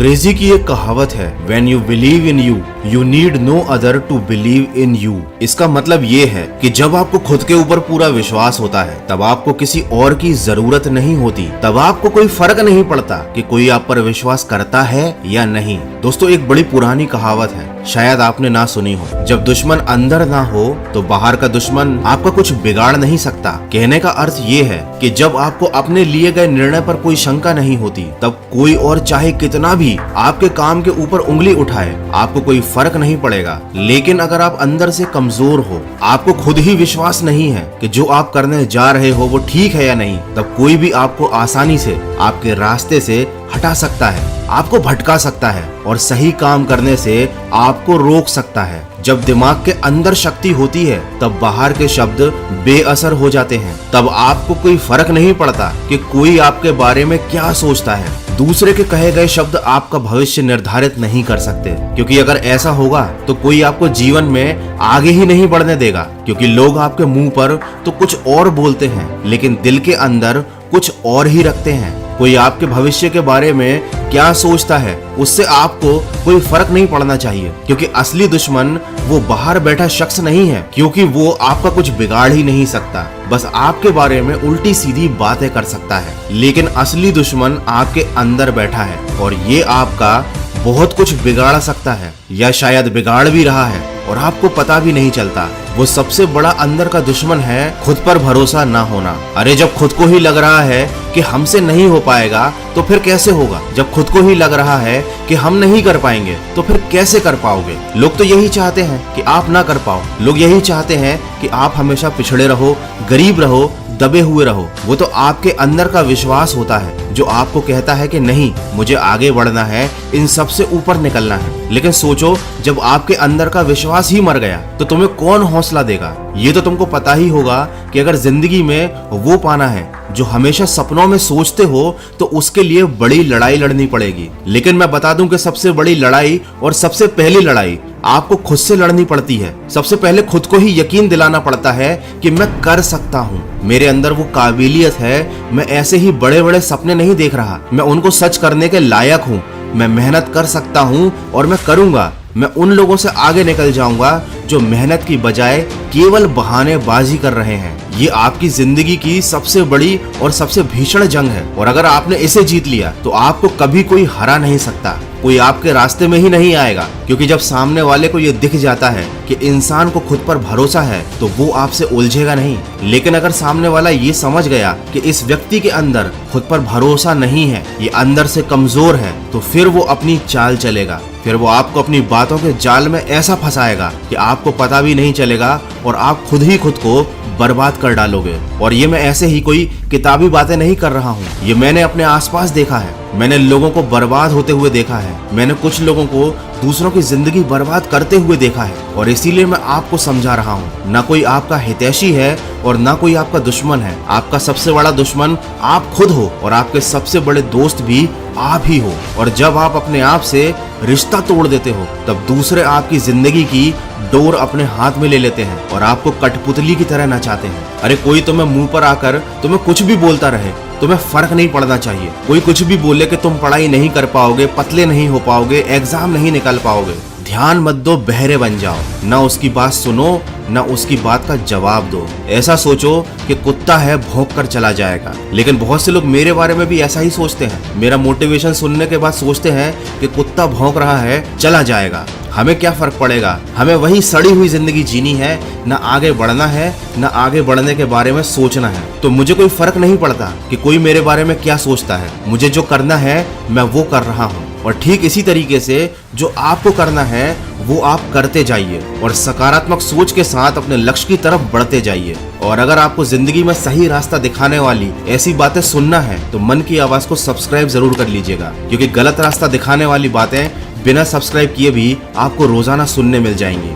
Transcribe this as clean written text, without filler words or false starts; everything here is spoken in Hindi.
अंग्रेजी की एक कहावत है, When you believe in you, you need no other to believe in you। इसका मतलब ये है कि जब आपको खुद के ऊपर पूरा विश्वास होता है तब आपको किसी और की जरूरत नहीं होती, तब आपको कोई फर्क नहीं पड़ता कि कोई आप पर विश्वास करता है या नहीं। दोस्तों, एक बड़ी पुरानी कहावत है, शायद आपने ना सुनी हो, जब दुश्मन अंदर ना हो तो बाहर का दुश्मन आपका कुछ बिगाड़ नहीं सकता। कहने का अर्थ ये है कि जब आपको अपने लिए गए निर्णय पर कोई शंका नहीं होती तब कोई और चाहे कितना भी आपके काम के ऊपर उंगली उठाए आपको कोई फर्क नहीं पड़ेगा। लेकिन अगर आप अंदर से कमजोर हो, आपको खुद ही विश्वास नहीं है कि जो आप करने जा रहे हो वो ठीक है या नहीं, तब कोई भी आपको आसानी से आपके रास्ते से हटा सकता है, आपको भटका सकता है और सही काम करने से आपको रोक सकता है। जब दिमाग के अंदर शक्ति होती है तब बाहर के शब्द बेअसर हो जाते हैं। तब आपको कोई फर्क नहीं पड़ता कि कोई आपके बारे में क्या सोचता है। दूसरे के कहे गए शब्द आपका भविष्य निर्धारित नहीं कर सकते, क्योंकि अगर ऐसा होगा तो कोई आपको जीवन में आगे ही नहीं बढ़ने देगा, क्योंकि लोग आपके मुंह पर तो कुछ और बोलते हैं लेकिन दिल के अंदर कुछ और ही रखते हैं। कोई आपके भविष्य के बारे में क्या सोचता है उससे आपको कोई फर्क नहीं पड़ना चाहिए, क्योंकि असली दुश्मन वो बाहर बैठा शख्स नहीं है, क्योंकि वो आपका कुछ बिगाड़ ही नहीं सकता, बस आपके बारे में उल्टी सीधी बातें कर सकता है। लेकिन असली दुश्मन आपके अंदर बैठा है और ये आपका बहुत कुछ बिगाड़ सकता है या शायद बिगाड़ भी रहा है और आपको पता भी नहीं चलता। वो सबसे बड़ा अंदर का दुश्मन है खुद पर भरोसा ना होना। अरे जब खुद को ही लग रहा है कि हमसे नहीं हो पाएगा तो फिर कैसे होगा? जब खुद को ही लग रहा है कि हम नहीं कर पाएंगे तो फिर कैसे कर पाओगे? लोग तो यही चाहते हैं कि आप ना कर पाओ, लोग यही चाहते हैं कि आप हमेशा पिछड़े रहो, गरीब रहो, दबे हुए रहो। वो तो आपके अंदर का विश्वास होता है जो आपको कहता है कि नहीं, मुझे आगे बढ़ना है, इन सब से ऊपर निकलना है। लेकिन सोचो, जब आपके अंदर का विश्वास ही मर गया तो तुम्हें कौन हौसला देगा? ये तो तुमको पता ही होगा कि अगर जिंदगी में वो पाना है जो हमेशा सपनों में सोचते हो तो उसके लिए बड़ी लड़ाई लड़नी पड़ेगी। लेकिन मैं बता दूं कि सबसे बड़ी लड़ाई और सबसे पहली लड़ाई आपको खुद से लड़नी पड़ती है। सबसे पहले खुद को ही यकीन दिलाना पड़ता है कि मैं कर सकता हूँ, मेरे अंदर वो काबिलियत है, मैं ऐसे ही बड़े बड़े सपने नहीं देख रहा, मैं उनको सच करने के लायक हूँ, मैं मेहनत कर सकता हूँ और मैं करूँगा। मैं उन लोगों से आगे निकल जाऊंगा जो मेहनत की बजाय केवल बहानेबाजी कर रहे हैं। ये आपकी जिंदगी की सबसे बड़ी और सबसे भीषण जंग है और अगर आपने इसे जीत लिया तो आपको कभी कोई हरा नहीं सकता, कोई आपके रास्ते में ही नहीं आएगा, क्योंकि जब सामने वाले को ये दिख जाता है कि इंसान को खुद पर भरोसा है तो वो आपसे उलझेगा नहीं। लेकिन अगर सामने वाला ये समझ गया कि इस व्यक्ति के अंदर खुद पर भरोसा नहीं है, ये अंदर से कमजोर है, तो फिर वो अपनी चाल चलेगा, फिर वो आपको अपनी बातों के जाल में ऐसा फंसाएगा कि आपको पता भी नहीं चलेगा और आप खुद ही खुद को बर्बाद कर डालोगे। और ये मैं ऐसे ही कोई किताबी बातें नहीं कर रहा हूँ, ये मैंने अपने आसपास देखा है। मैंने लोगों को बर्बाद होते हुए देखा है, मैंने कुछ लोगों को दूसरों की जिंदगी बर्बाद करते हुए देखा है और इसीलिए मैं आपको समझा रहा हूँ। ना कोई आपका हितैषी है और ना कोई आपका दुश्मन है, आपका सबसे बड़ा दुश्मन आप खुद हो और आपके सबसे बड़े दोस्त भी आप ही हो। और जब आप अपने आप से रिश्ता तोड़ देते हो तब दूसरे आपकी जिंदगी की डोर अपने हाथ में ले लेते हैं और आपको कठपुतली की तरह नचाते हैं। अरे कोई तुम्हें मुंह पर आकर तुम्हें कुछ भी बोलता रहे, तुम्हें फर्क नहीं पड़ना चाहिए। कोई कुछ भी बोले कि तुम पढ़ाई नहीं कर पाओगे, पतले नहीं हो पाओगे, एग्जाम नहीं निकाल पाओगे, ध्यान मत दो, बहरे बन जाओ, ना उसकी बात सुनो ना उसकी बात का जवाब दो। ऐसा सोचो कि कुत्ता है, भौंक कर चला जाएगा। लेकिन बहुत से लोग मेरे बारे में भी ऐसा ही सोचते हैं, मेरा मोटिवेशन सुनने के बाद सोचते हैं कि कुत्ता भौंक रहा है, चला जाएगा, हमें क्या फर्क पड़ेगा, हमें वही सड़ी हुई जिंदगी जीनी है, ना आगे बढ़ना है ना आगे बढ़ने के बारे में सोचना है। तो मुझे कोई फर्क नहीं पड़ता कि कोई मेरे बारे में क्या सोचता है, मुझे जो करना है मैं वो कर रहा हूँ। और ठीक इसी तरीके से जो आपको करना है वो आप करते जाइए और सकारात्मक सोच के साथ अपने लक्ष्य की तरफ बढ़ते जाइए। और अगर आपको जिंदगी में सही रास्ता दिखाने वाली ऐसी बातें सुनना है तो मन की आवाज को सब्सक्राइब जरूर कर लीजिएगा, क्योंकि गलत रास्ता दिखाने वाली बातें बिना सब्सक्राइब किए भी आपको रोजाना सुनने मिल जाएंगी।